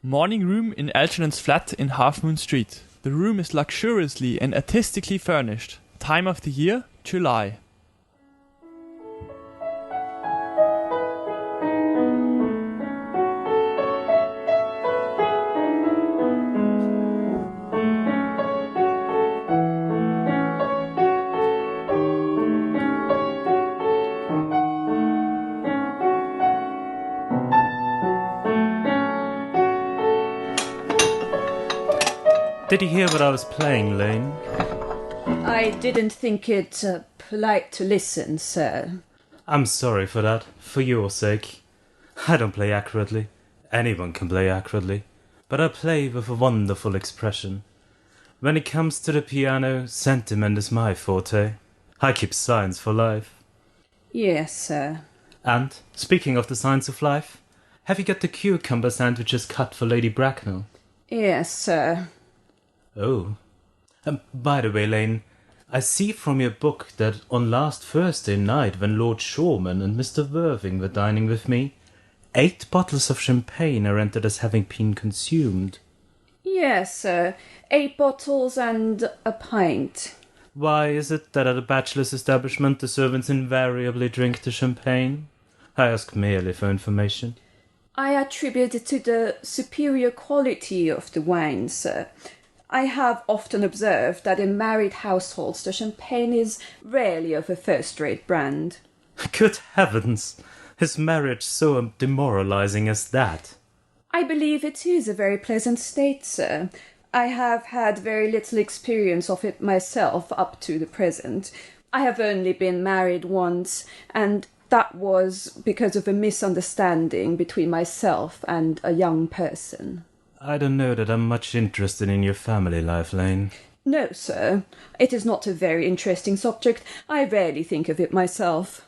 Morning room in Algernon's flat in Half Moon Street. The room is luxuriously and artistically furnished. Time of the year, July. Did you hear what I was playing, Lane? I didn't think it polite to listen, sir. I'm sorry for that, for your sake. I don't play accurately. Anyone can play accurately. But I play with a wonderful expression. When it comes to the piano, sentiment is my forte. I keep science for life. Yes, sir. And, speaking of the science of life, have you got the cucumber sandwiches cut for Lady Bracknell? Yes, sir. Oh. By the way, Lane, I see from your book that on last Thursday night when Lord Shoreman and Mr. Worthing were dining with me, 8 bottles of champagne are entered as having been consumed. Yes, sir. 8 bottles and a pint. Why is it that at a bachelor's establishment the servants invariably drink the champagne? I ask merely for information. I attribute it to the superior quality of the wine, sir. I have often observed that in married households the champagne is rarely of a first-rate brand. Good heavens! Is marriage so demoralizing as that? I believe it is a very pleasant state, sir. I have had very little experience of it myself up to the present. I have only been married once, and that was because of a misunderstanding between myself and a young person. I don't know that I'm much interested in your family life, Lane. No, sir. It is not a very interesting subject. I rarely think of it myself.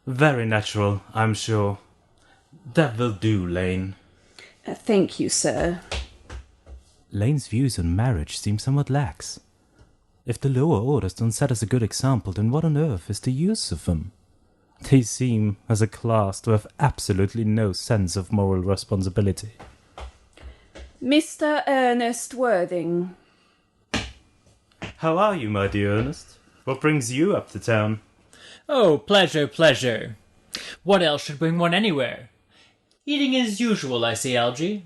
Very natural, I'm sure. That will do, Lane. Thank you, sir. Lane's views on marriage seem somewhat lax. If the lower orders don't set us a good example, then what on earth is the use of them? They seem, as a class, to have absolutely no sense of moral responsibility. Mr. Earnest Worthing. How are you, my dear Earnest? What brings you up to town? Oh, pleasure, pleasure. What else should bring one anywhere? Eating as usual, I see, Algy.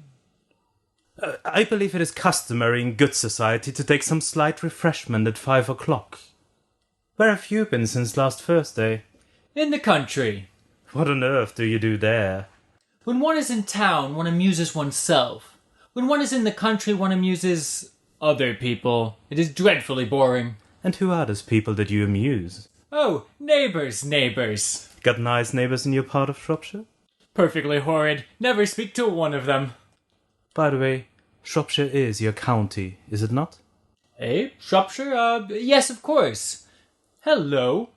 I believe it is customary in good society to take some slight refreshment at 5 o'clock. Where have you been since last Thursday? In the country. What on earth do you do there? When one is in town, one amuses oneself. When one is in the country, one amuses other people. It is dreadfully boring. And who are those people that you amuse? Oh, neighbours. Got nice neighbours in your part of Shropshire? Perfectly horrid. Never speak to one of them. By the way, Shropshire is your county, is it not? Eh? Shropshire? Yes, of course. Hello.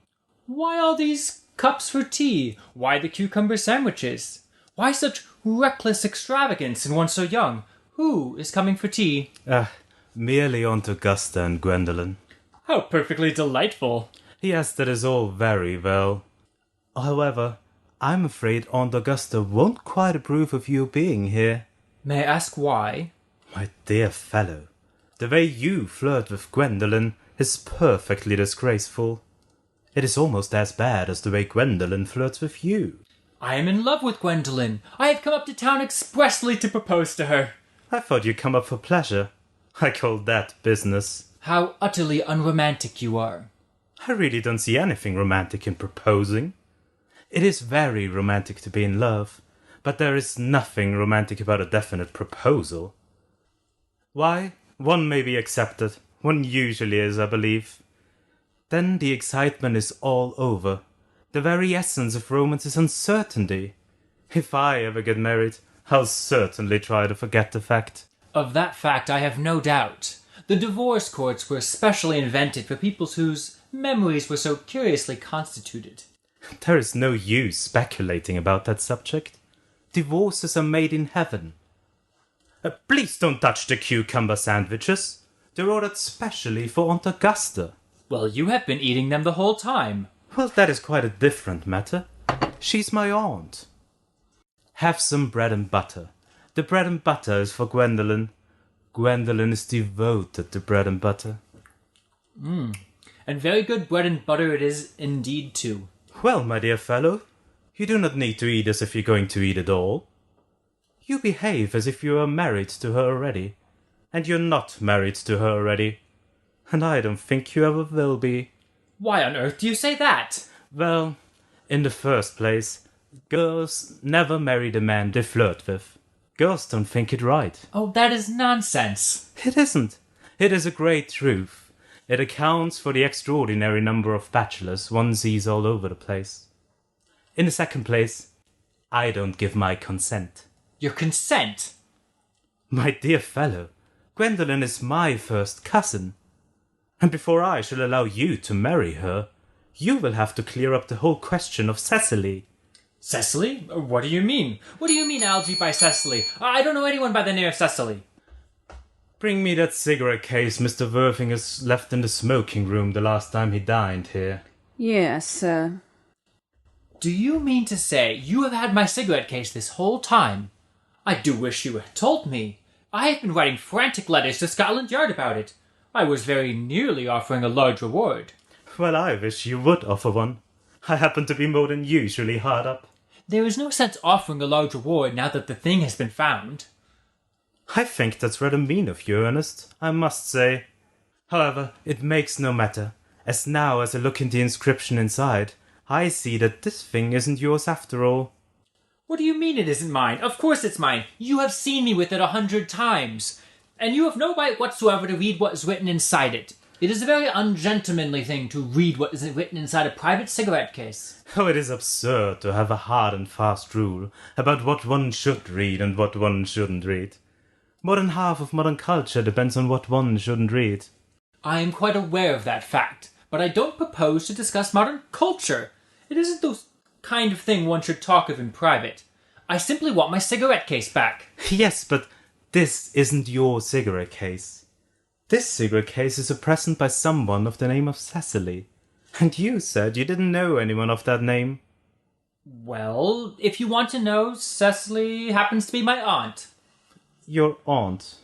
Why all these cups for tea? Why the cucumber sandwiches? Why such reckless extravagance in one so young? Who is coming for tea? Merely Aunt Augusta and Gwendolen. How perfectly delightful. Yes, that is all very well. However, I'm afraid Aunt Augusta won't quite approve of you being here. May I ask why? My dear fellow, the way you flirt with Gwendolen is perfectly disgraceful. It is almost as bad as the way Gwendolen flirts with you. I am in love with Gwendolen. I have come up to town expressly to propose to her. I thought you'd come up for pleasure. I call that business. How utterly unromantic you are. I really don't see anything romantic in proposing. It is very romantic to be in love, but there is nothing romantic about a definite proposal. Why, one may be accepted. One usually is, I believe. Then the excitement is all over. The very essence of romance is uncertainty. If I ever get married, I'll certainly try to forget the fact. Of that fact I have no doubt. The divorce courts were specially invented for people whose memories were so curiously constituted. There is no use speculating about that subject. Divorces are made in heaven. Please don't touch the cucumber sandwiches. They're ordered specially for Aunt Augusta. Well, you have been eating them the whole time. Well, that is quite a different matter. She's my aunt. Have some bread and butter. The bread and butter is for Gwendolen. Gwendolen is devoted to bread and butter. And very good bread and butter it is indeed too. Well, my dear fellow, you do not need to eat as if you're going to eat at all. You behave as if you are married to her already, and you're not married to her already, and I don't think you ever will be. Why on earth do you say that? Well, in the first place, girls never marry the man they flirt with. Girls don't think it right. Oh, that is nonsense. It isn't. It is a great truth. It accounts for the extraordinary number of bachelors one sees all over the place. In the second place, I don't give my consent. Your consent? My dear fellow, Gwendolen is my first cousin. And before I shall allow you to marry her, you will have to clear up the whole question of Cecily. Cecily? What do you mean? What do you mean, Algie, by Cecily? I don't know anyone by the name of Cecily. Bring me that cigarette case Mr. Worthing has left in the smoking room the last time he dined here. Yes, sir. Do you mean to say you have had my cigarette case this whole time? I do wish you had told me. I have been writing frantic letters to Scotland Yard about it. I was very nearly offering a large reward. Well, I wish you would offer one. I happen to be more than usually hard up. There is no sense offering a large reward now that the thing has been found. I think that's rather mean of you, Ernest, I must say. However, it makes no matter, as now as I look in the inscription inside, I see that this thing isn't yours after all. What do you mean it isn't mine? Of course it's mine. You have seen me with it 100 times. And you have no right whatsoever to read what is written inside it. It is a very ungentlemanly thing to read what is written inside a private cigarette case. Oh, it is absurd to have a hard and fast rule about what one should read and what one shouldn't read. More than half of modern culture depends on what one shouldn't read. I am quite aware of that fact, but I don't propose to discuss modern culture. It isn't the kind of thing one should talk of in private. I simply want my cigarette case back. Yes, but this isn't your cigarette case. This cigarette case is a present by someone of the name of Cecily. And you said you didn't know anyone of that name. Well, if you want to know, Cecily happens to be my aunt. Your aunt?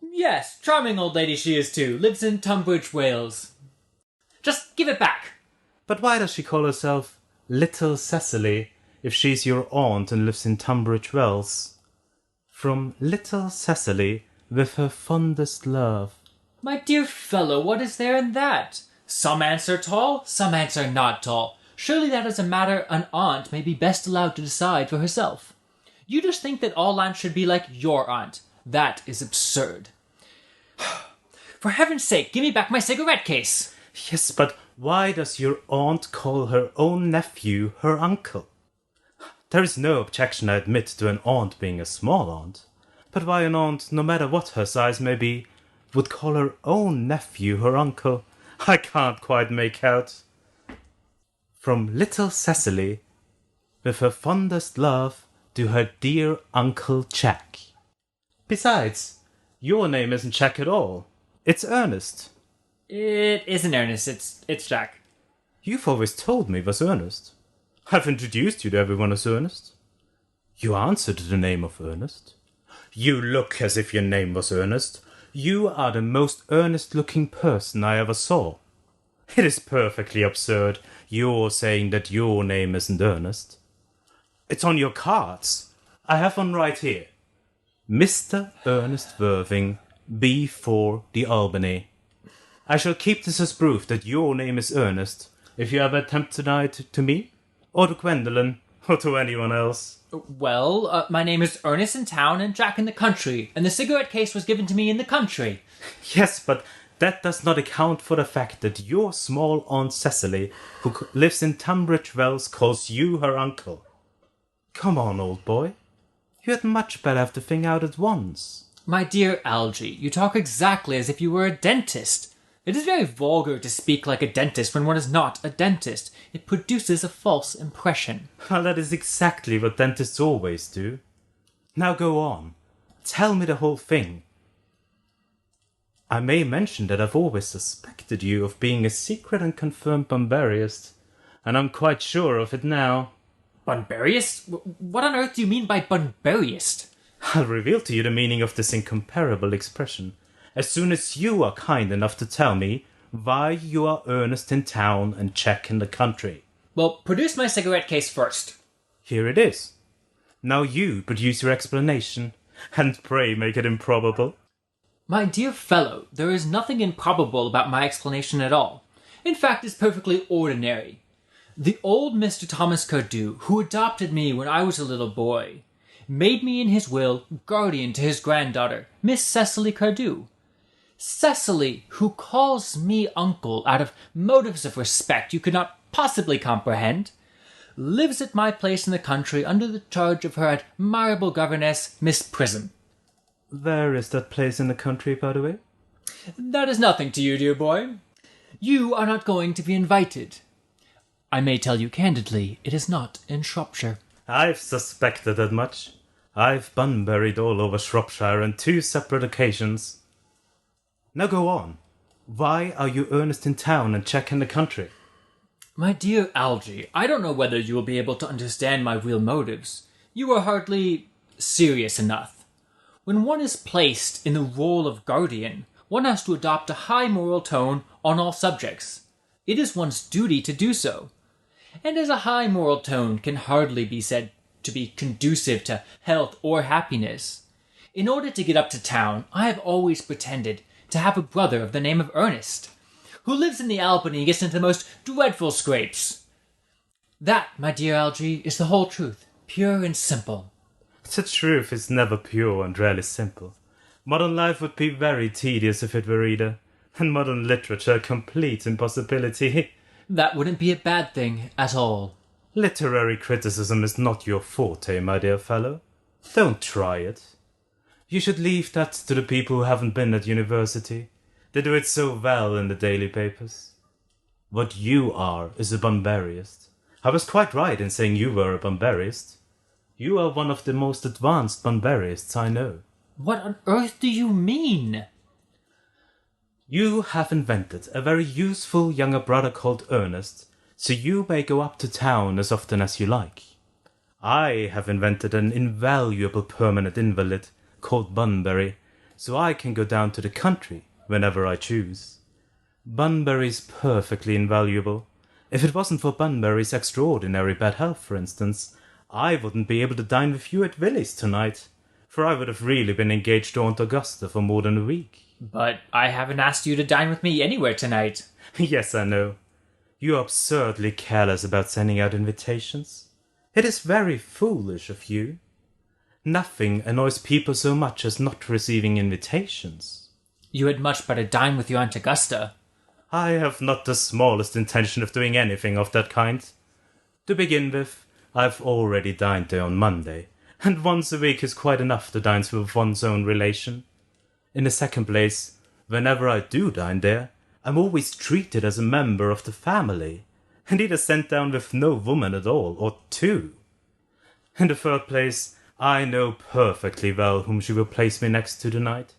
Yes, charming old lady she is too. Lives in Tunbridge, Wales. Just give it back. But why does she call herself Little Cecily if she's your aunt and lives in Tunbridge Wells? From Little Cecily with her fondest love. My dear fellow, what is there in that? Some ants are tall, some ants are not tall. Surely that is a matter an aunt may be best allowed to decide for herself. You just think that all aunts should be like your aunt. That is absurd. For heaven's sake, give me back my cigarette case. Yes, but why does your aunt call her own nephew her uncle? There is no objection, I admit, to an aunt being a small aunt. But why an aunt, no matter what her size may be, would call her own nephew her uncle, I can't quite make out. From Little Cecily, with her fondest love, to her dear Uncle Jack. Besides, your name isn't Jack at all. It's Earnest. It isn't Ernest, it's Jack. You've always told me it was Earnest. I've introduced you to everyone as Earnest. You answer to the name of Earnest. You look as if your name was Earnest. You are the most earnest-looking person I ever saw. It is perfectly absurd, your saying that your name isn't Earnest. It's on your cards. I have one right here. Mr. Ernest Worthing, B4, the Albany. I shall keep this as proof that your name is Earnest, if you ever attempt to deny it to me, or to Gwendolen, or to anyone else. Well, my name is Ernest in town and Jack in the country, and the cigarette case was given to me in the country. Yes, but that does not account for the fact that your small Aunt Cecily, who lives in Tunbridge Wells, calls you her uncle. Come on, old boy. You had much better have the thing out at once. My dear Algie, you talk exactly as if you were a dentist. It is very vulgar to speak like a dentist when one is not a dentist. It produces a false impression. Well, that is exactly what dentists always do. Now go on. Tell me the whole thing. I may mention that I've always suspected you of being a secret and confirmed Bunburyist, and I'm quite sure of it now. Bunburyist? What on earth do you mean by Bunburyist? I'll reveal to you the meaning of this incomparable expression as soon as you are kind enough to tell me why you are earnest in town and check in the country. Well, produce my cigarette case first. Here it is. Now you produce your explanation, and pray make it improbable. My dear fellow, there is nothing improbable about my explanation at all. In fact, it's perfectly ordinary. The old Mr. Thomas Cardew, who adopted me when I was a little boy, made me in his will guardian to his granddaughter, Miss Cecily Cardew. Cecily, who calls me uncle out of motives of respect you could not possibly comprehend, lives at my place in the country under the charge of her admirable governess, Miss Prism. Where is that place in the country, by the way? That is nothing to you, dear boy. You are not going to be invited. I may tell you candidly, it is not in Shropshire. I've suspected that much. I've bunburied all over Shropshire on 2 separate occasions. Now go on. Why are you earnest in town and check in the country? My dear Algy, I don't know whether you will be able to understand my real motives. You are hardly serious enough. When one is placed in the role of guardian, one has to adopt a high moral tone on all subjects. It is one's duty to do so. And as a high moral tone can hardly be said to be conducive to health or happiness, in order to get up to town, I have always pretended to have a brother of the name of Earnest, who lives in the Albany and gets into the most dreadful scrapes. That, my dear Algy, is the whole truth, pure and simple. The truth is never pure and rarely simple. Modern life would be very tedious if it were either, and modern literature a complete impossibility. That wouldn't be a bad thing at all. Literary criticism is not your forte, my dear fellow. Don't try it. You should leave that to the people who haven't been at university. They do it so well in the daily papers. What you are is a bunburyist. I was quite right in saying you were a bunburyist. You are one of the most advanced bunburyists I know. What on earth do you mean? You have invented a very useful younger brother called Earnest, so you may go up to town as often as you like. I have invented an invaluable permanent invalid called Bunbury, so I can go down to the country whenever I choose. Bunbury's perfectly invaluable. If it wasn't for Bunbury's extraordinary bad health, for instance, I wouldn't be able to dine with you at Willie's tonight, for I would have really been engaged to Aunt Augusta for more than a week. But I haven't asked you to dine with me anywhere tonight. Yes, I know. You are absurdly careless about sending out invitations. It is very foolish of you. Nothing annoys people so much as not receiving invitations. You had much better dine with your Aunt Augusta. I have not the smallest intention of doing anything of that kind. To begin with, I've already dined there on Monday, and once a week is quite enough to dine with one's own relation. In the second place, whenever I do dine there, I'm always treated as a member of the family, and either sent down with no woman at all, or 2. In the third place, I know perfectly well whom she will place me next to tonight.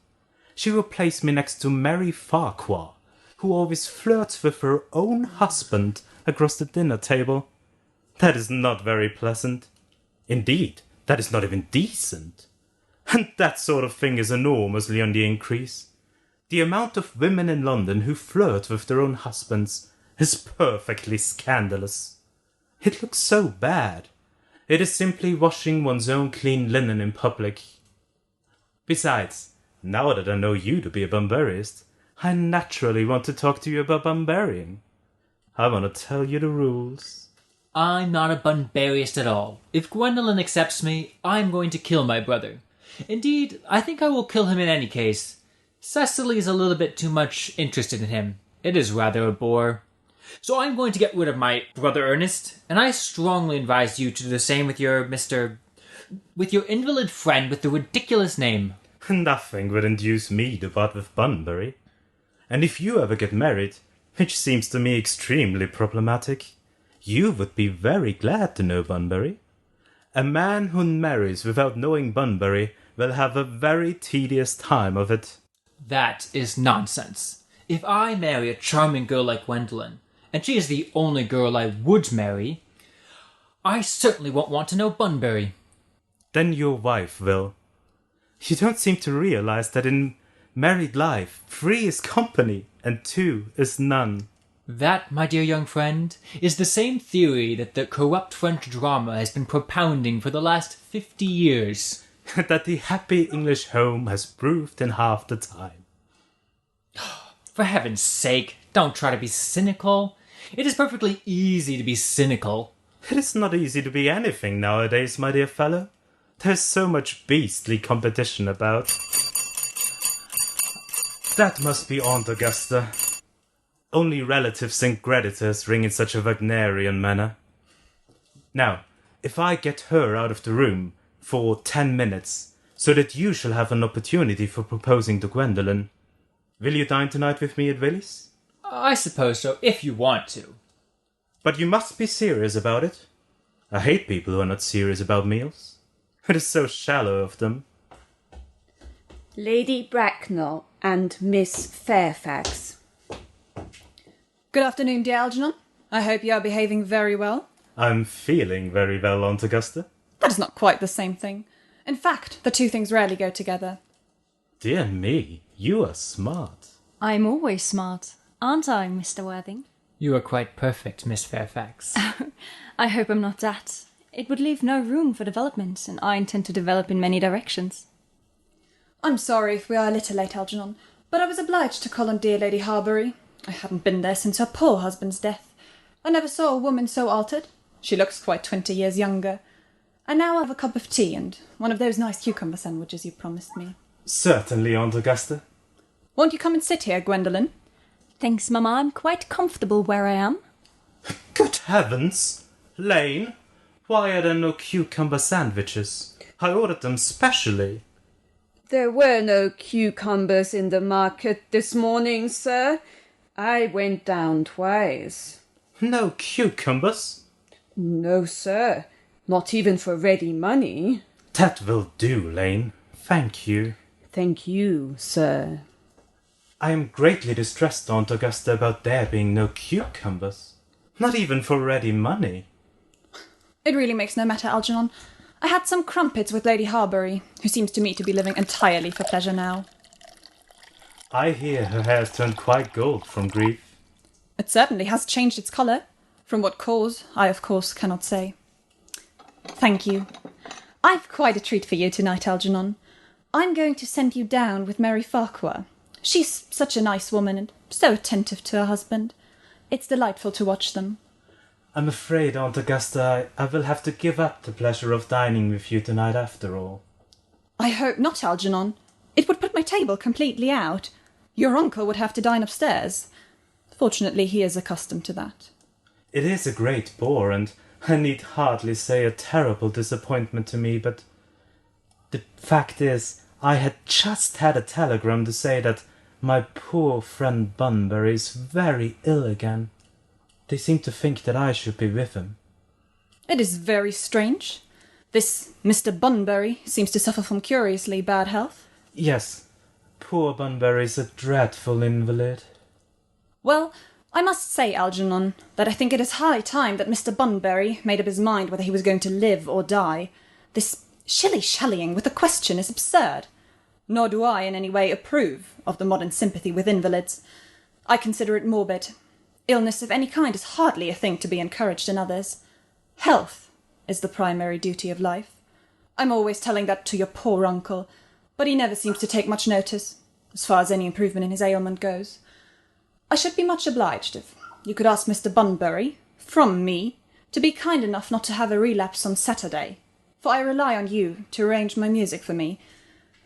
She will place me next to Mary Farquhar, who always flirts with her own husband across the dinner table. That is not very pleasant. Indeed, that is not even decent. And that sort of thing is enormously on the increase. The amount of women in London who flirt with their own husbands is perfectly scandalous. It looks so bad. It is simply washing one's own clean linen in public. Besides, now that I know you to be a bunburyist, I naturally want to talk to you about bunburying. I want to tell you the rules. I'm not a bunburyist at all. If Gwendolen accepts me, I'm going to kill my brother. Indeed, I think I will kill him in any case. Cecily is a little bit too much interested in him. It is rather a bore. So I'm going to get rid of my brother Earnest, and I strongly advise you to do the same with your invalid friend with the ridiculous name. Nothing would induce me to part with Bunbury. And if you ever get married, which seems to me extremely problematic, you would be very glad to know Bunbury. A man who marries without knowing Bunbury will have a very tedious time of it. That is nonsense. If I marry a charming girl like Gwendolen, and she is the only girl I would marry, I certainly won't want to know Bunbury. Then your wife will. You don't seem to realize that in married life, 3 is company and 2 is none. That, my dear young friend, is the same theory that the corrupt French drama has been propounding for the last 50 years. That the happy English home has proved in half the time. For heaven's sake, don't try to be cynical. It is perfectly easy to be cynical. It is not easy to be anything nowadays, my dear fellow. There's so much beastly competition about. That must be Aunt Augusta. Only relatives and creditors ring in such a Wagnerian manner. Now, if I get her out of the room for 10 minutes, so that you shall have an opportunity for proposing to Gwendolen, will you dine tonight with me at Willie's? I suppose so, if you want to. But you must be serious about it. I hate people who are not serious about meals. It is so shallow of them. Lady Bracknell and Miss Fairfax. Good afternoon, dear Algernon. I hope you are behaving very well. I'm feeling very well, Aunt Augusta. That is not quite the same thing. In fact, the two things rarely go together. Dear me, you are smart. I'm always smart, aren't I, Mr. Worthing? You are quite perfect, Miss Fairfax. I hope I'm not that. It would leave no room for development, and I intend to develop in many directions. I'm sorry if we are a little late, Algernon, but I was obliged to call on dear Lady Harbury. I hadn't been there since her poor husband's death. I never saw a woman so altered. She looks quite 20 years younger. And now I'll have a cup of tea and one of those nice cucumber sandwiches you promised me. Certainly, Aunt Augusta. Won't you come and sit here, Gwendolen? Thanks, Mamma. I'm quite comfortable where I am. Good heavens! Lane, why are there no cucumber sandwiches? I ordered them specially. There were no cucumbers in the market this morning, sir. I went down twice. No cucumbers? No, sir. Not even for ready money. That will do, Lane. Thank you. Thank you, sir. I am greatly distressed, Aunt Augusta, about there being no cucumbers. Not even for ready money. It really makes no matter, Algernon. I had some crumpets with Lady Harbury, who seems to me to be living entirely for pleasure now. I hear her hair's turned quite gold from grief. It certainly has changed its colour. From what cause, I of course cannot say. Thank you. I've quite a treat for you tonight, Algernon. I'm going to send you down with Mary Farquhar. She's such a nice woman and so attentive to her husband. It's delightful to watch them. I'm afraid, Aunt Augusta, I will have to give up the pleasure of dining with you tonight after all. I hope not, Algernon. It would put my table completely out. Your uncle would have to dine upstairs. Fortunately, he is accustomed to that. It is a great bore, and I need hardly say a terrible disappointment to me, but the fact is, I had just had a telegram to say that my poor friend Bunbury is very ill again. They seem to think that I should be with him. It is very strange. This Mr. Bunbury seems to suffer from curiously bad health. Yes, poor Bunbury is a dreadful invalid. Well, I must say, Algernon, that I think it is high time that Mr. Bunbury made up his mind whether he was going to live or die. This shilly-shallying with the question is absurd. Nor do I in any way approve of the modern sympathy with invalids. I consider it morbid. Illness of any kind is hardly a thing to be encouraged in others. Health is the primary duty of life. I'm always telling that to your poor uncle, but he never seems to take much notice, as far as any improvement in his ailment goes. I should be much obliged if you could ask Mr. Bunbury, from me, to be kind enough not to have a relapse on Saturday, for I rely on you to arrange my music for me.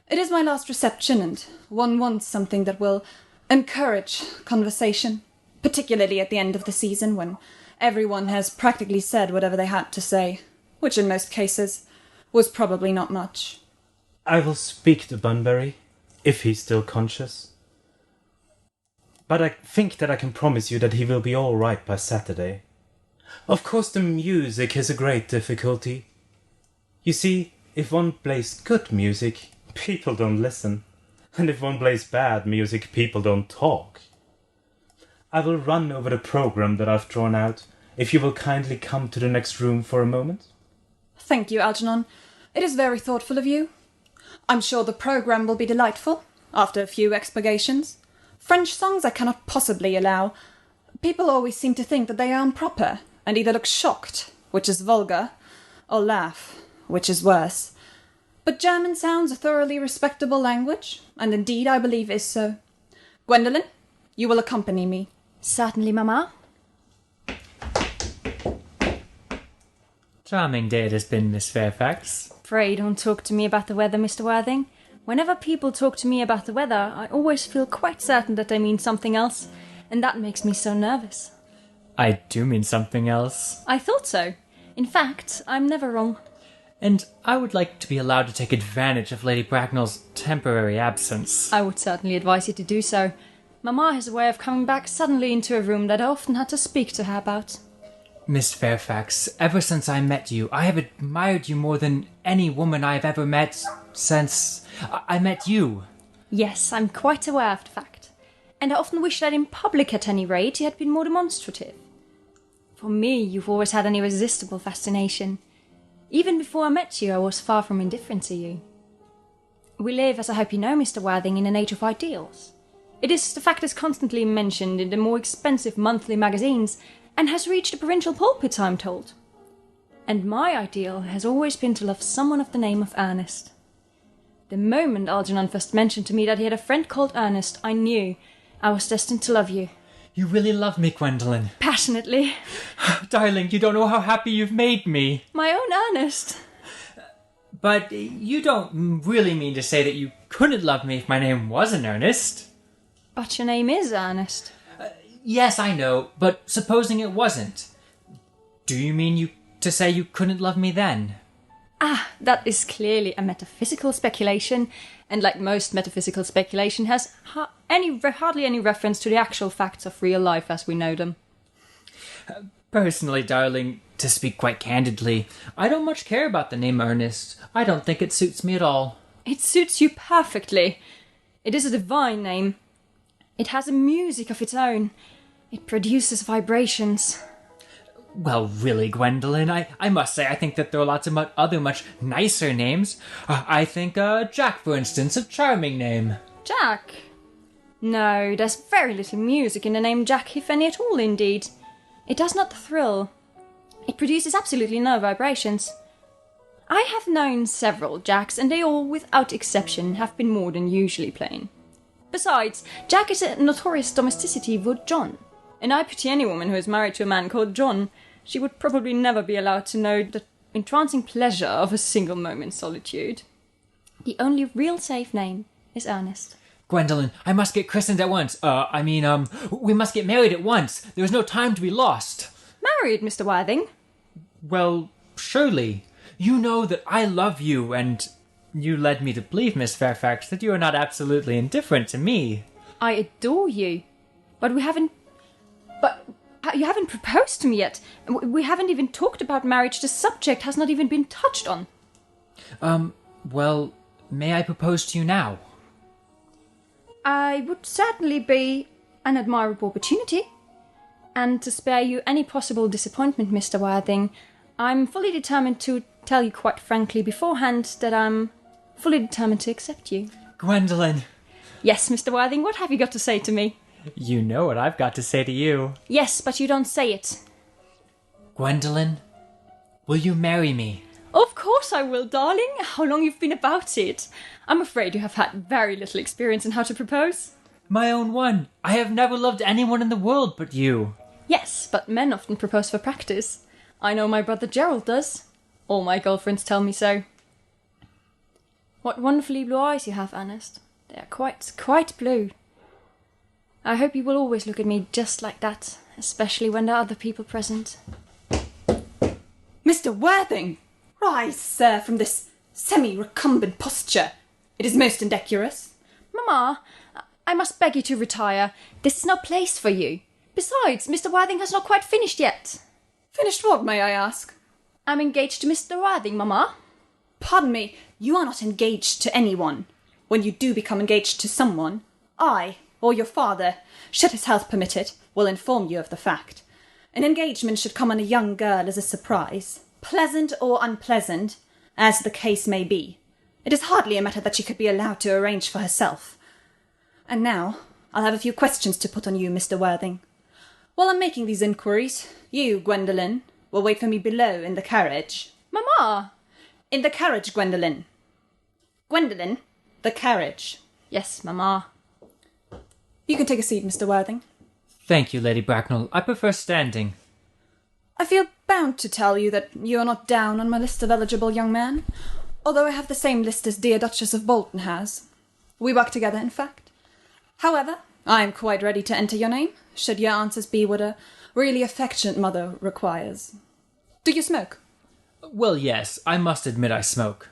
It is my last reception, and one wants something that will encourage conversation, particularly at the end of the season when everyone has practically said whatever they had to say, which in most cases was probably not much. I will speak to Bunbury, if he's still conscious. But I think that I can promise you that he will be all right by Saturday. Of course the music is a great difficulty. You see, if one plays good music, people don't listen. And if one plays bad music, people don't talk. I will run over the program that I've drawn out, if you will kindly come to the next room for a moment. Thank you, Algernon. It is very thoughtful of you. I'm sure the programme will be delightful, after a few expurgations. French songs I cannot possibly allow. People always seem to think that they are improper, and either look shocked, which is vulgar, or laugh, which is worse. But German sounds a thoroughly respectable language, and indeed I believe is so. Gwendolen, you will accompany me. Certainly, Mamma. Charming day it has been, Miss Fairfax. Pray don't talk to me about the weather, Mr. Worthing. Whenever people talk to me about the weather, I always feel quite certain that they mean something else, and that makes me so nervous. I do mean something else. I thought so. In fact, I'm never wrong. And I would like to be allowed to take advantage of Lady Bracknell's temporary absence. I would certainly advise you to do so. Mamma has a way of coming back suddenly into a room that I often had to speak to her about. Miss Fairfax, ever since I met you, I have admired you more than any woman I have ever met since I met you. Yes, I'm quite aware of the fact. And I often wish that in public at any rate he had been more demonstrative. For me, you've always had an irresistible fascination. Even before I met you, I was far from indifferent to you. We live, as I hope you know, Mr. Worthing, in an age of ideals. The fact is constantly mentioned in the more expensive monthly magazines, and has reached the provincial pulpits, I'm told. And my ideal has always been to love someone of the name of Earnest. The moment Algernon first mentioned to me that he had a friend called Earnest, I knew I was destined to love you. You really love me, Gwendolen. Passionately. Darling, you don't know how happy you've made me. My own Earnest. But you don't really mean to say that you couldn't love me if my name wasn't Earnest. But your name is Earnest. Yes, I know, but supposing it wasn't. Do you mean to say you couldn't love me then? That is clearly a metaphysical speculation, and like most metaphysical speculation has hardly any reference to the actual facts of real life as we know them. Personally, darling, to speak quite candidly, I don't much care about the name Earnest. I don't think it suits me at all. It suits you perfectly. It is a divine name. It has a music of its own. It produces vibrations. Well, really, Gwendolen, I must say I think that there are lots of other much nicer names. I think Jack, for instance, a charming name. Jack? No, there's very little music in the name Jack, if any at all, indeed. It does not thrill. It produces absolutely no vibrations. I have known several Jacks, and they all, without exception, have been more than usually plain. Besides, Jack is a notorious domesticity would John, and I pity any woman who is married to a man called John. She would probably never be allowed to know the entrancing pleasure of a single moment's solitude. The only real safe name is Earnest. Gwendolen, I must get christened at once. We must get married at once. There is no time to be lost. Married, Mr. Worthing? Well, surely. You know that I love you, and you led me to believe, Miss Fairfax, that you are not absolutely indifferent to me. I adore you, but you haven't proposed to me yet. We haven't even talked about marriage. The subject has not even been touched on. Well, may I propose to you now? I would certainly be an admirable opportunity. And to spare you any possible disappointment, Mr. Worthing, I'm fully determined to tell you quite frankly beforehand that I'm fully determined to accept you. Gwendolen! Yes, Mr. Worthing, what have you got to say to me? You know what I've got to say to you. Yes, but you don't say it. Gwendolen, will you marry me? Of course I will, darling. How long you've been about it. I'm afraid you have had very little experience in how to propose. My own one. I have never loved anyone in the world but you. Yes, but men often propose for practice. I know my brother Gerald does. All my girlfriends tell me so. What wonderfully blue eyes you have, Earnest. They are quite blue. I hope you will always look at me just like that, especially when there are other people present. Mr. Worthing! Rise, sir, from this semi-recumbent posture. It is most indecorous. Mamma, I must beg you to retire. This is no place for you. Besides, Mr. Worthing has not quite finished yet. Finished what, may I ask? I'm engaged to Mr. Worthing, Mamma. Pardon me, you are not engaged to anyone. When you do become engaged to someone, I, or your father, should his health permit it, will inform you of the fact. An engagement should come on a young girl as a surprise, pleasant or unpleasant, as the case may be. It is hardly a matter that she could be allowed to arrange for herself. And now, I'll have a few questions to put on you, Mr. Worthing. While I'm making these inquiries, you, Gwendolen, will wait for me below in the carriage. Mamma! In the carriage, Gwendolen. Gwendolen, the carriage. Yes, Mamma. You can take a seat, Mr. Worthing. Thank you, Lady Bracknell. I prefer standing. I feel bound to tell you that you are not down on my list of eligible young men, although I have the same list as dear Duchess of Bolton has. We work together, in fact. However, I am quite ready to enter your name, should your answers be what a really affectionate mother requires. Do you smoke? Well, yes, I must admit I smoke.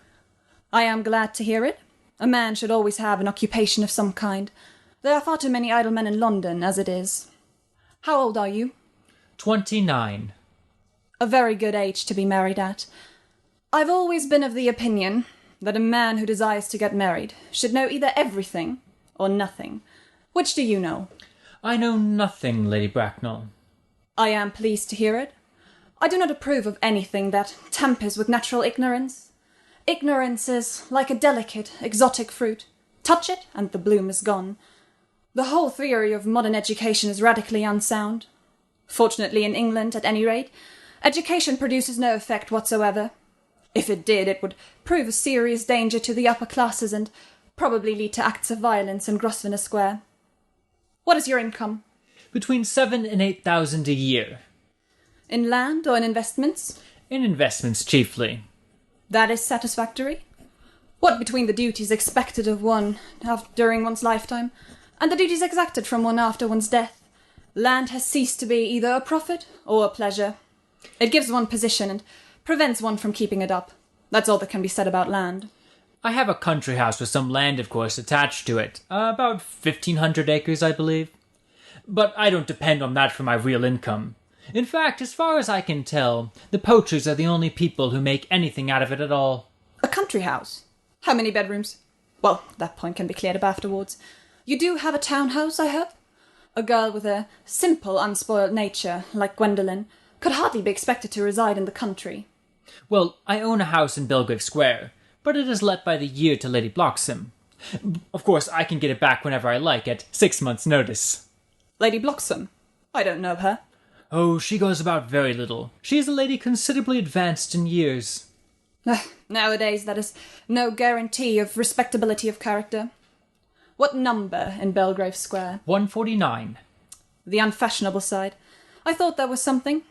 I am glad to hear it. A man should always have an occupation of some kind. There are far too many idle men in London, as it is. How old are you? 29. A very good age to be married at. I've always been of the opinion that a man who desires to get married should know either everything or nothing. Which do you know? I know nothing, Lady Bracknell. I am pleased to hear it. I do not approve of anything that tampers with natural ignorance. Ignorance is like a delicate, exotic fruit. Touch it, and the bloom is gone. The whole theory of modern education is radically unsound. Fortunately, in England, at any rate, education produces no effect whatsoever. If it did, it would prove a serious danger to the upper classes and probably lead to acts of violence in Grosvenor Square. What is your income? Between 7,000 and 8,000 a year. In land or in investments? In investments, chiefly. That is satisfactory. What between the duties expected of one during one's lifetime and the duties exacted from one after one's death, land has ceased to be either a profit or a pleasure. It gives one position and prevents one from keeping it up. That's all that can be said about land. I have a country house with some land, of course, attached to it. About 1,500 acres, I believe. But I don't depend on that for my real income. In fact, as far as I can tell, the poachers are the only people who make anything out of it at all. A country house? How many bedrooms? Well, that point can be cleared up afterwards. You do have a townhouse, I hope? A girl with a simple, unspoiled nature, like Gwendolen, could hardly be expected to reside in the country. Well, I own a house in Belgrave Square, but it is let by the year to Lady Bloxham. Of course, I can get it back whenever I like at 6 months' notice. Lady Bloxham? I don't know her. Oh, she goes about very little. She is a lady considerably advanced in years. Nowadays, that is no guarantee of respectability of character. What number in Belgrave Square? 149. The unfashionable side. I thought there was something.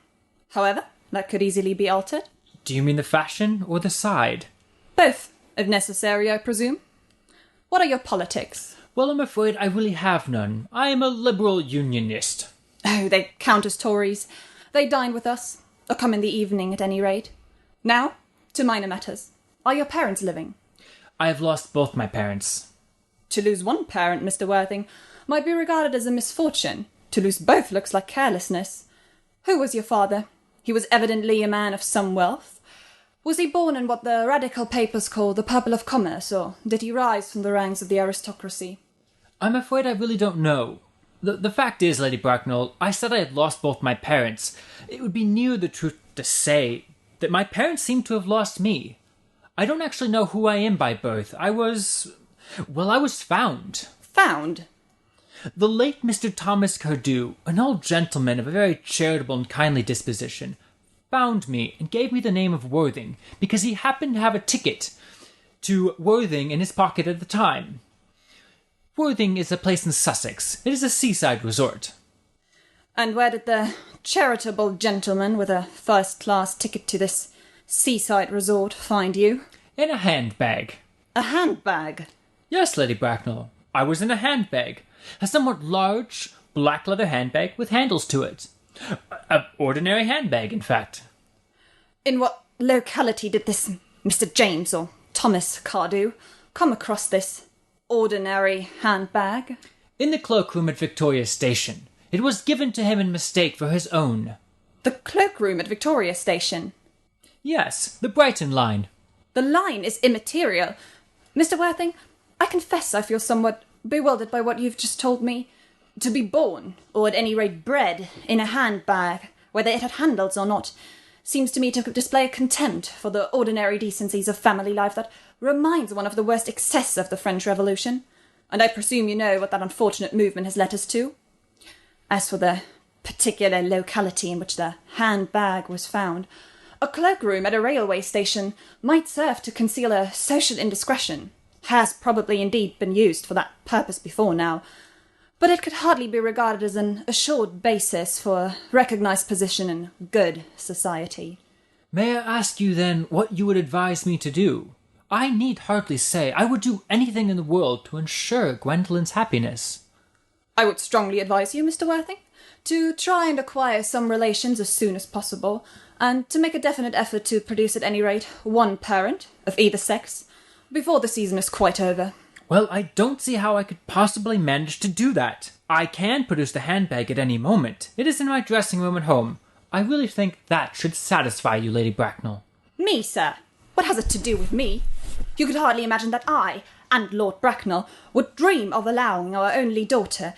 However, that could easily be altered. Do you mean the fashion or the side? Both, if necessary, I presume. What are your politics? Well, I'm afraid I really have none. I am a liberal unionist. Oh, they count as Tories. They dine with us, or come in the evening at any rate. Now, to minor matters. Are your parents living? I have lost both my parents. To lose one parent, Mr. Worthing, might be regarded as a misfortune. To lose both looks like carelessness. Who was your father? He was evidently a man of some wealth. Was he born in what the radical papers call the purple of commerce, or did he rise from the ranks of the aristocracy? I'm afraid I really don't know. The fact is, Lady Bracknell, I said I had lost both my parents. It would be near the truth to say that my parents seem to have lost me. I don't actually know who I am by birth. I was found. Found? The late Mr. Thomas Cardew, an old gentleman of a very charitable and kindly disposition, found me and gave me the name of Worthing because he happened to have a ticket to Worthing in his pocket at the time. Worthing is a place in Sussex. It is a seaside resort. And where did the charitable gentleman with a first-class ticket to this seaside resort find you? In a handbag. A handbag? Yes, Lady Bracknell. I was in a handbag. A somewhat large, black leather handbag with handles to it. An ordinary handbag, in fact. In what locality did this Mr. James or Thomas Cardew come across this ordinary handbag? In the cloakroom at Victoria Station. It was given to him in mistake for his own. The cloakroom at Victoria Station? Yes, the Brighton line. The line is immaterial. Mr. Worthing, I confess I feel somewhat bewildered by what you've just told me. To be born, or at any rate bred, in a handbag, whether it had handles or not, seems to me to display a contempt for the ordinary decencies of family life that reminds one of the worst excess of the French Revolution, and I presume you know what that unfortunate movement has led us to. As for the particular locality in which the handbag was found, a cloakroom at a railway station might serve to conceal a social indiscretion, has probably indeed been used for that purpose before now, but it could hardly be regarded as an assured basis for a recognised position in good society. May I ask you then what you would advise me to do? I need hardly say I would do anything in the world to ensure Gwendolyn's happiness. I would strongly advise you, Mr. Worthing, to try and acquire some relations as soon as possible, and to make a definite effort to produce at any rate one parent, of either sex, before the season is quite over. Well, I don't see how I could possibly manage to do that. I can produce the handbag at any moment. It is in my dressing room at home. I really think that should satisfy you, Lady Bracknell. Me, sir? What has it to do with me? You could hardly imagine that I, and Lord Bracknell, would dream of allowing our only daughter,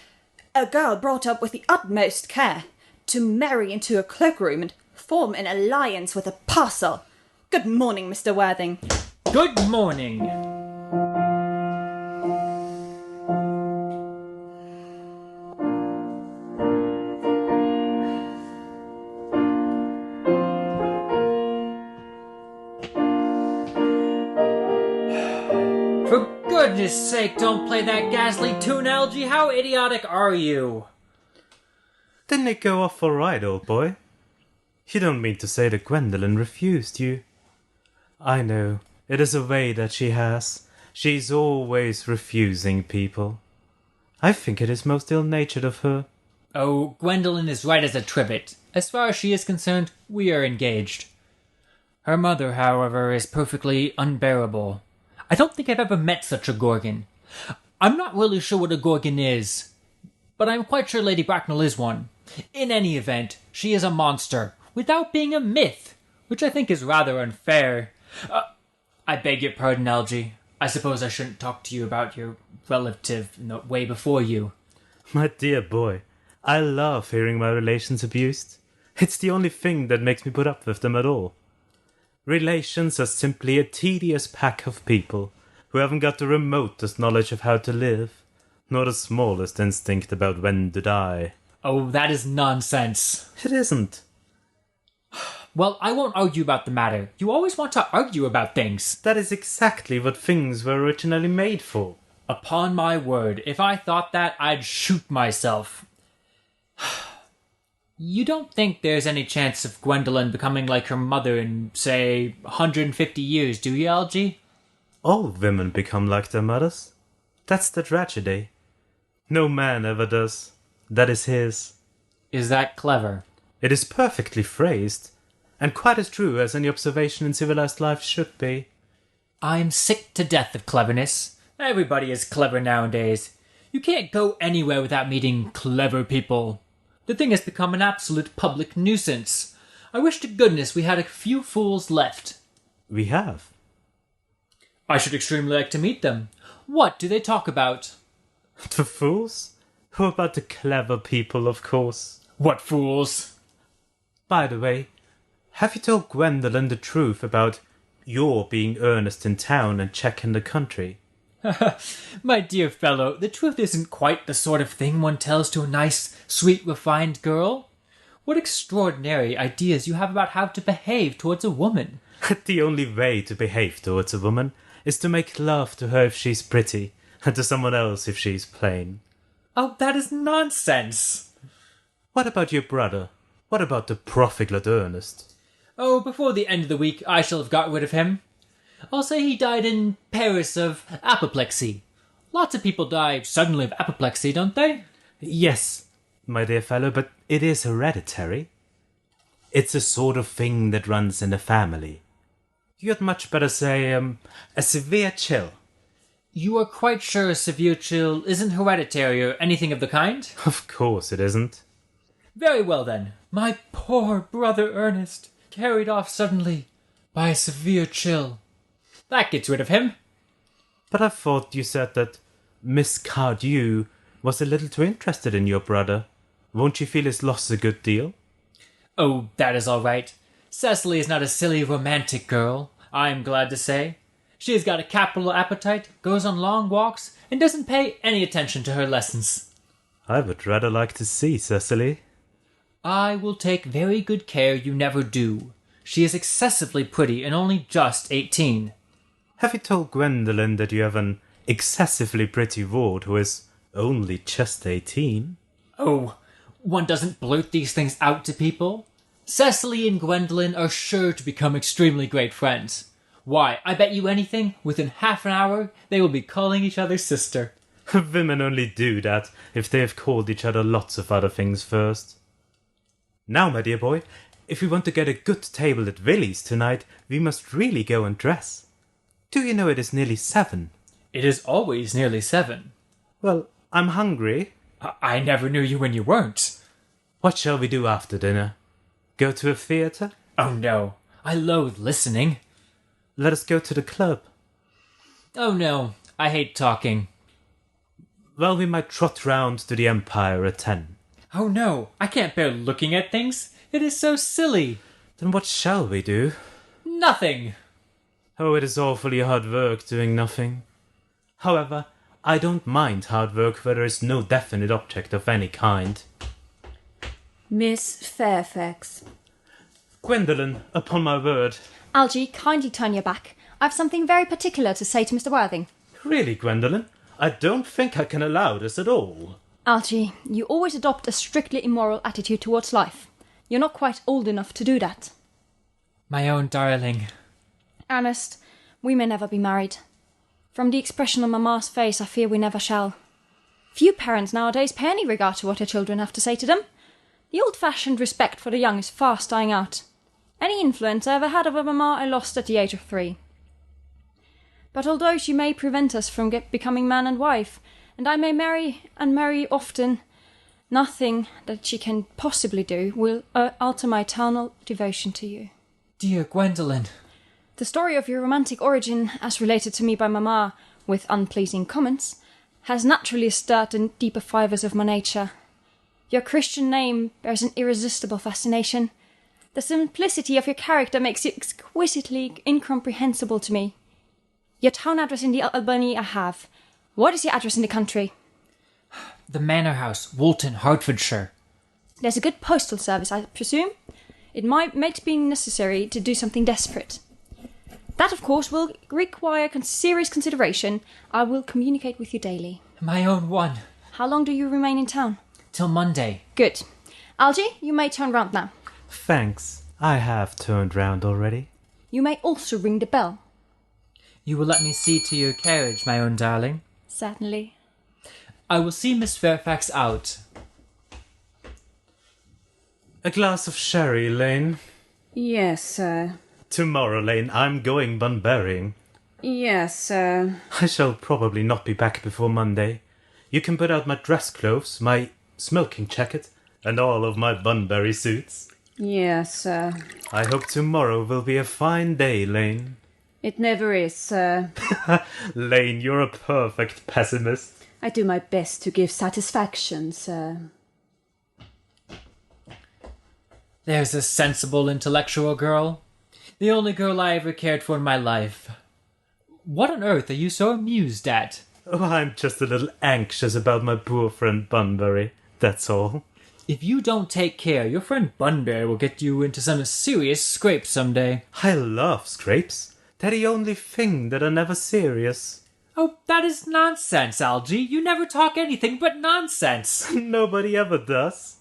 a girl brought up with the utmost care, to marry into a cloakroom and form an alliance with a parcel. Good morning, Mr. Worthing. Good morning. For goodness sake, don't play that ghastly tune, Algy. How idiotic are you? Didn't it go off all right, old boy? You don't mean to say that Gwendolen refused you? I know. It is a way that she has. She's always refusing people. I think it is most ill-natured of her. Oh, Gwendolen is right as a trivet. As far as she is concerned, we are engaged. Her mother, however, is perfectly unbearable. I don't think I've ever met such a gorgon. I'm not really sure what a gorgon is, but I'm quite sure Lady Bracknell is one. In any event, she is a monster, without being a myth, which I think is rather unfair. I beg your pardon, Algy. I suppose I shouldn't talk to you about your relative way before you. My dear boy, I love hearing my relations abused. It's the only thing that makes me put up with them at all. Relations are simply a tedious pack of people who haven't got the remotest knowledge of how to live, nor the smallest instinct about when to die. Oh, that is nonsense. It isn't. Well, I won't argue about the matter. You always want to argue about things. That is exactly what things were originally made for. Upon my word, if I thought that, I'd shoot myself. You don't think there's any chance of Gwendolen becoming like her mother in, say, 150 years, do you, Algy? All women become like their mothers. That's the tragedy. No man ever does. That is his. Is that clever? It is perfectly phrased, and quite as true as any observation in civilized life should be. I'm sick to death of cleverness. Everybody is clever nowadays. You can't go anywhere without meeting clever people. The thing has become an absolute public nuisance. I wish to goodness we had a few fools left. We have. I should extremely like to meet them. What do they talk about? The fools? Who about the clever people, of course. What fools? By the way, have you told Gwendolen the truth about your being Earnest in town and Czech in the country? My dear fellow, the truth isn't quite the sort of thing one tells to a nice, sweet, refined girl. What extraordinary ideas you have about how to behave towards a woman. The only way to behave towards a woman is to make love to her if she's pretty, and to someone else if she's plain. Oh, that is nonsense. What about your brother? What about the profligate Earnest? Oh, before the end of the week, I shall have got rid of him. I'll say he died in Paris of apoplexy. Lots of people die suddenly of apoplexy, don't they? Yes, my dear fellow, but it is hereditary. It's a sort of thing that runs in the family. You'd much better say, a severe chill. You are quite sure a severe chill isn't hereditary or anything of the kind? Of course it isn't. Very well then. My poor brother Ernest, carried off suddenly by a severe chill. That gets rid of him. But I thought you said that Miss Cardew was a little too interested in your brother. Won't you feel his loss a good deal? Oh, that is all right. Cecily is not a silly romantic girl, I'm glad to say. She has got a capital appetite, goes on long walks, and doesn't pay any attention to her lessons. I would rather like to see Cecily. I will take very good care you never do. She is excessively pretty and only just 18. Have you told Gwendolen that you have an excessively pretty ward who is only just 18? Oh, one doesn't blurt these things out to people. Cecily and Gwendolen are sure to become extremely great friends. Why, I bet you anything, within half an hour, they will be calling each other sister. Women only do that if they have called each other lots of other things first. Now, my dear boy, if we want to get a good table at Willie's tonight, we must really go and dress. Do you know it is nearly 7? It is always nearly 7. Well, I'm hungry. I never knew you when you weren't. What shall we do after dinner? Go to a theatre? Oh no, I loathe listening. Let us go to the club. Oh no, I hate talking. Well, we might trot round to the Empire at 10. Oh no, I can't bear looking at things. It is so silly. Then what shall we do? Nothing. Oh, it is awfully hard work doing nothing. However, I don't mind hard work where there is no definite object of any kind. Miss Fairfax. Gwendolen, upon my word. Algy, kindly turn your back. I have something very particular to say to Mr. Worthing. Really, Gwendolen? I don't think I can allow this at all. Algy, you always adopt a strictly immoral attitude towards life. You're not quite old enough to do that. My own darling. Earnest, we may never be married. From the expression on Mamma's face, I fear we never shall. Few parents nowadays pay any regard to what their children have to say to them. The old-fashioned respect for the young is fast dying out. Any influence I ever had over Mamma I lost at the age of 3. But although she may prevent us from becoming man and wife, and I may marry and marry often, nothing that she can possibly do will alter my eternal devotion to you. Dear Gwendolen. The story of your romantic origin, as related to me by Mamma, with unpleasing comments, has naturally stirred the deeper fibres of my nature. Your Christian name bears an irresistible fascination. The simplicity of your character makes it exquisitely incomprehensible to me. Your town address in the Albany I have. What is your address in the country? The Manor House, Woolton, Hertfordshire. There's a good postal service, I presume. It might be necessary to do something desperate. That, of course, will require serious consideration. I will communicate with you daily. My own one. How long do you remain in town? Till Monday. Good. Algy, you may turn round now. Thanks. I have turned round already. You may also ring the bell. You will let me see to your carriage, my own darling? Certainly. I will see Miss Fairfax out. A glass of sherry, Lane. Yes, sir. Tomorrow, Lane, I'm going Bunburying. Yes, sir. I shall probably not be back before Monday. You can put out my dress clothes, my smoking jacket, and all of my Bunbury suits. Yes, sir. I hope tomorrow will be a fine day, Lane. It never is, sir. Lane, you're a perfect pessimist. I do my best to give satisfaction, sir. There's a sensible, intellectual girl. The only girl I ever cared for in my life. What on earth are you so amused at? Oh, I'm just a little anxious about my poor friend Bunbury, that's all. If you don't take care, your friend Bunbury will get you into some serious scrape someday. I love scrapes. They're the only thing that are never serious. Oh, that is nonsense, Algy. You never talk anything but nonsense. Nobody ever does.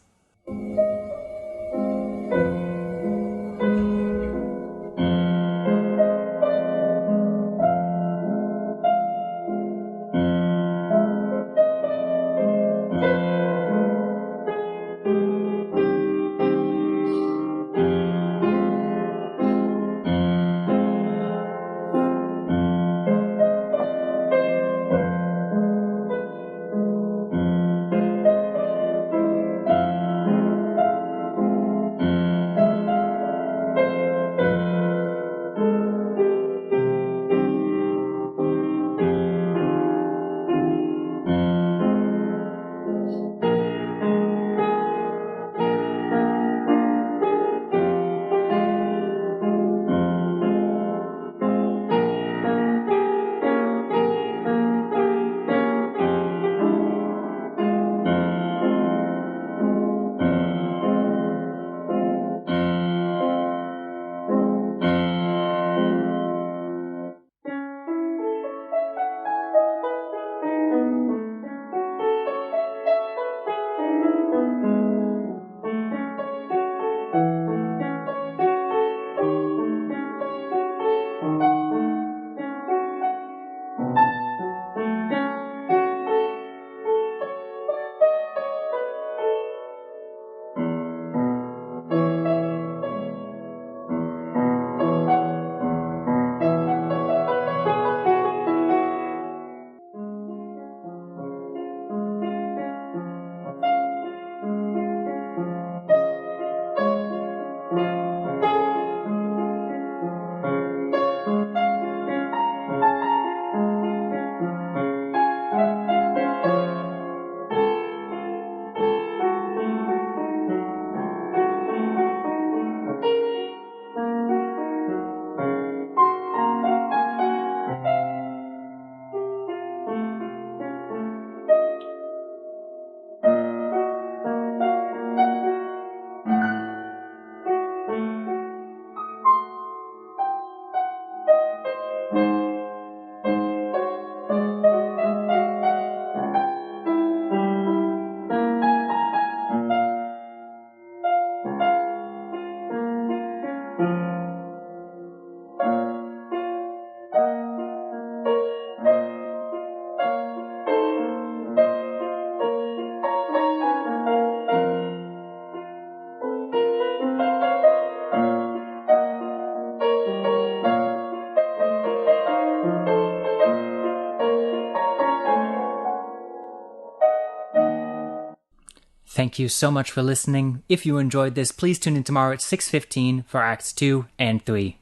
Thank you so much for listening. If you enjoyed this, please tune in tomorrow at 6:15 for Acts 2 and 3.